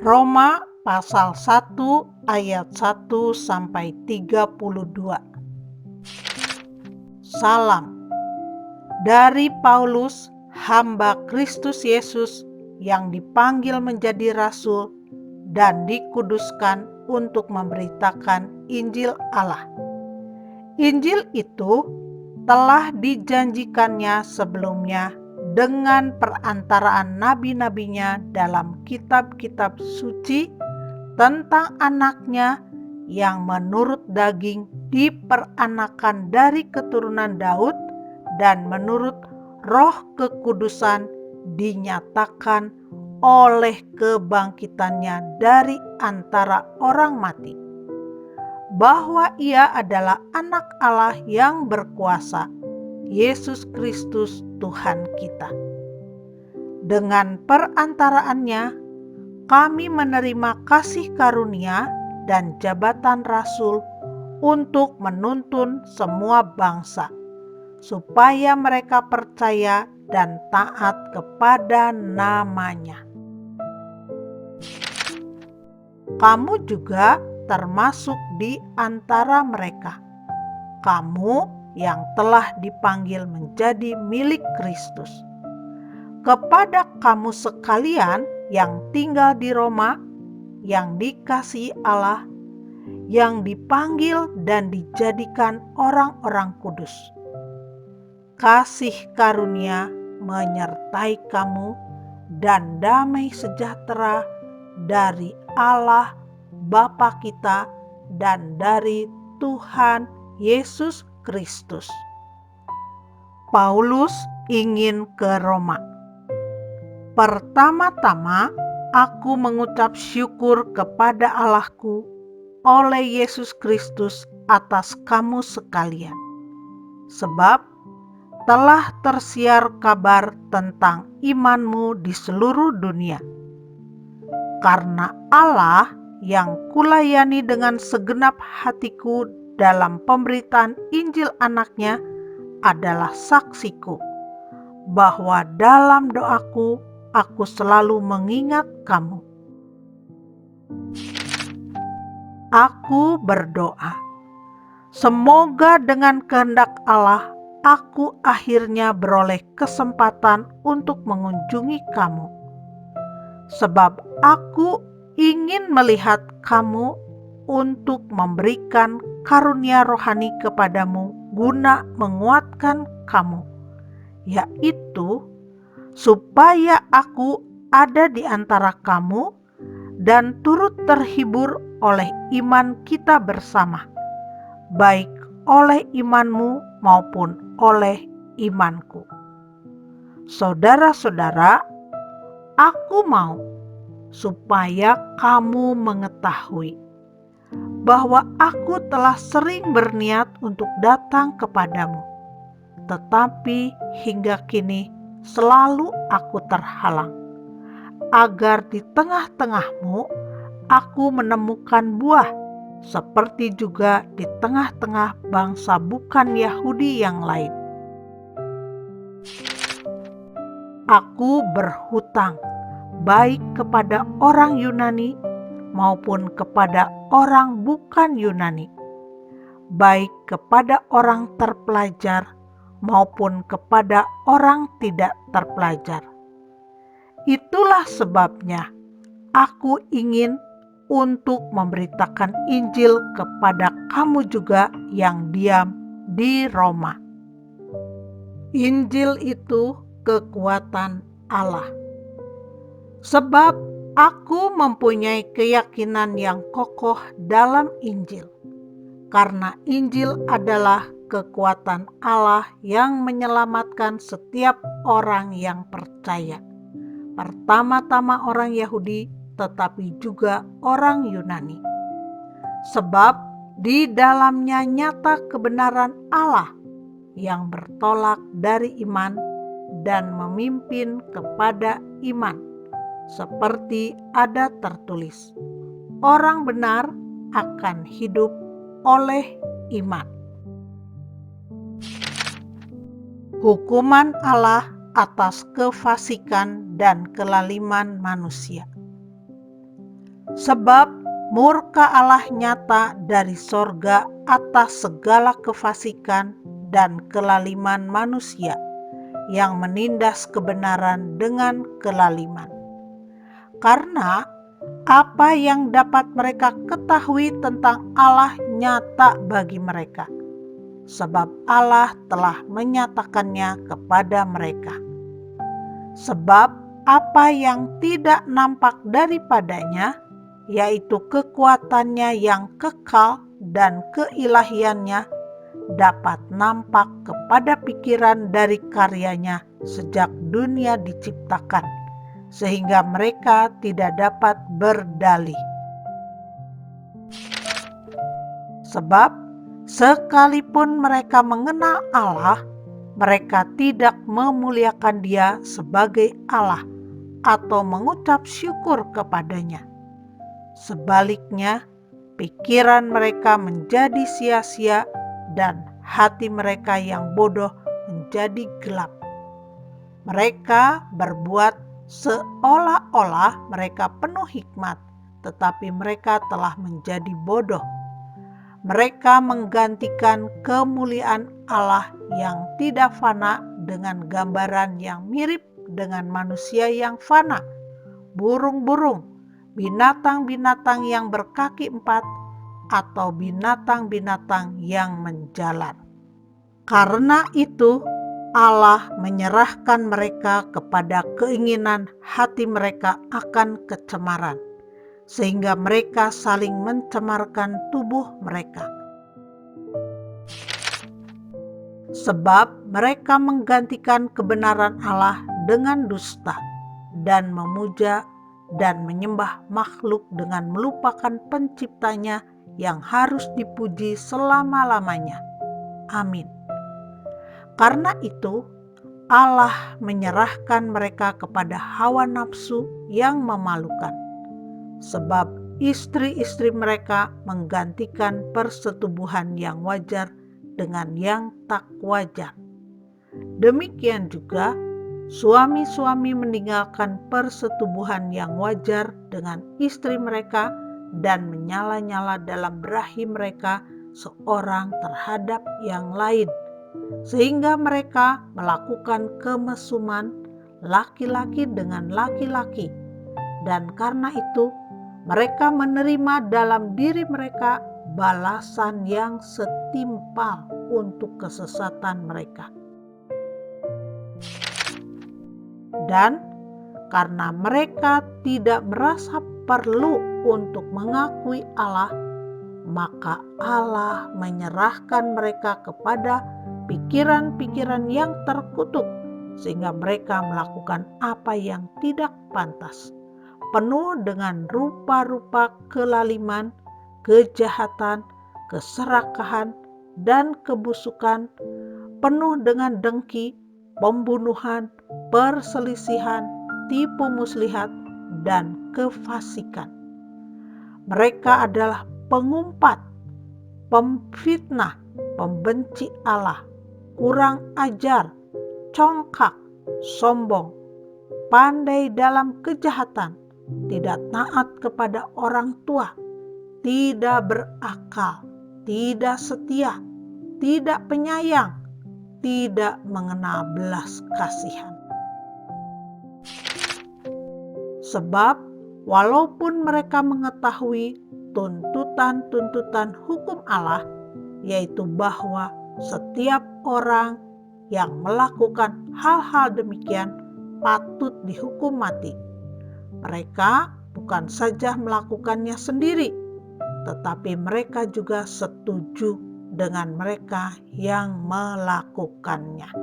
Roma pasal 1 ayat 1 sampai 32. Salam dari Paulus, hamba Kristus Yesus yang dipanggil menjadi rasul dan dikuduskan untuk memberitakan Injil Allah. Injil itu telah dijanjikannya sebelumnya dengan perantaraan nabi-nabinya dalam kitab-kitab suci tentang anaknya yang menurut daging diperanakan dari keturunan Daud dan menurut Roh Kekudusan dinyatakan oleh kebangkitannya dari antara orang mati, bahwa ia adalah anak Allah yang berkuasa, Yesus Kristus Tuhan kita. Dengan perantaraannya, kami menerima kasih karunia dan jabatan rasul untuk menuntun semua bangsa, supaya mereka percaya dan taat kepada nama-Nya. Kamu juga termasuk di antara mereka. Kamu yang telah dipanggil menjadi milik Kristus. Kepada kamu sekalian yang tinggal di Roma, yang dikasihi Allah, yang dipanggil dan dijadikan orang-orang kudus. Kasih karunia menyertai kamu dan damai sejahtera dari Allah Bapa kita dan dari Tuhan Yesus Kristus. Paulus ingin ke Roma. Pertama-tama, aku mengucap syukur kepada Allahku oleh Yesus Kristus atas kamu sekalian, sebab telah tersiar kabar tentang imanmu di seluruh dunia. Karena Allah yang kulayani dengan segenap hatiku dalam pemberitaan Injil anaknya adalah saksiku, bahwa dalam doaku aku selalu mengingat kamu. Aku berdoa, semoga dengan kehendak Allah aku akhirnya beroleh kesempatan untuk mengunjungi kamu, sebab aku ingin melihat kamu untuk memberikan karunia rohani kepadamu guna menguatkan kamu, yaitu supaya aku ada di antara kamu dan turut terhibur oleh iman kita bersama, baik oleh imanmu maupun oleh imanku. Saudara-saudara, aku mau supaya kamu mengetahui bahwa aku telah sering berniat untuk datang kepadamu, tetapi hingga kini selalu aku terhalang, agar di tengah-tengahmu aku menemukan buah, seperti juga di tengah-tengah bangsa bukan Yahudi yang lain. Aku berhutang baik kepada orang Yunani maupun kepada orang bukan Yunani, baik kepada orang terpelajar maupun kepada orang tidak terpelajar. Itulah sebabnya aku ingin untuk memberitakan Injil kepada kamu juga yang diam di Roma. Injil itu kekuatan Allah. Sebab aku mempunyai keyakinan yang kokoh dalam Injil, karena Injil adalah kekuatan Allah yang menyelamatkan setiap orang yang percaya, pertama-tama orang Yahudi, tetapi juga orang Yunani. Sebab di dalamnya nyata kebenaran Allah yang bertolak dari iman dan memimpin kepada iman, seperti ada tertulis, orang benar akan hidup oleh iman. Hukuman Allah atas kefasikan dan kelaliman manusia. Sebab murka Allah nyata dari sorga atas segala kefasikan dan kelaliman manusia yang menindas kebenaran dengan kelaliman. Karena apa yang dapat mereka ketahui tentang Allah nyata bagi mereka, sebab Allah telah menyatakannya kepada mereka. Sebab apa yang tidak nampak daripadanya, yaitu kekuatannya yang kekal dan keilahiannya, dapat nampak kepada pikiran dari karyanya sejak dunia diciptakan, sehingga mereka tidak dapat berdalih. Sebab sekalipun mereka mengenal Allah, mereka tidak memuliakan Dia sebagai Allah atau mengucap syukur kepadanya. Sebaliknya, pikiran mereka menjadi sia-sia dan hati mereka yang bodoh menjadi gelap. Mereka berbuat seolah-olah mereka penuh hikmat, tetapi mereka telah menjadi bodoh. Mereka menggantikan kemuliaan Allah yang tidak fana dengan gambaran yang mirip dengan manusia yang fana, burung-burung, binatang-binatang yang berkaki 4, atau binatang-binatang yang menjalar. Karena itu, Allah menyerahkan mereka kepada keinginan hati mereka akan kecemaran, sehingga mereka saling mencemarkan tubuh mereka. Sebab mereka menggantikan kebenaran Allah dengan dusta, dan memuja dan menyembah makhluk dengan melupakan penciptanya yang harus dipuji selama-lamanya. Amin. Karena itu, Allah menyerahkan mereka kepada hawa nafsu yang memalukan, sebab istri-istri mereka menggantikan persetubuhan yang wajar dengan yang tak wajar. Demikian juga, suami-suami meninggalkan persetubuhan yang wajar dengan istri mereka dan menyala-nyala dalam berahi mereka seorang terhadap yang lain, sehingga mereka melakukan kemesuman laki-laki dengan laki-laki, dan karena itu mereka menerima dalam diri mereka balasan yang setimpal untuk kesesatan mereka. Dan karena mereka tidak merasa perlu untuk mengakui Allah, maka Allah menyerahkan mereka kepada pikiran-pikiran yang terkutuk, sehingga mereka melakukan apa yang tidak pantas, penuh dengan rupa-rupa kelaliman, kejahatan, keserakahan, dan kebusukan, penuh dengan dengki, pembunuhan, perselisihan, tipu muslihat, dan kefasikan. Mereka adalah pengumpat, pemfitnah, pembenci Allah, kurang ajar, congkak, sombong, pandai dalam kejahatan, tidak taat kepada orang tua, tidak berakal, tidak setia, tidak penyayang, tidak mengenal belas kasihan. Sebab walaupun mereka mengetahui tuntutan-tuntutan hukum Allah, yaitu bahwa setiap orang yang melakukan hal-hal demikian patut dihukum mati, mereka bukan saja melakukannya sendiri, tetapi mereka juga setuju dengan mereka yang melakukannya.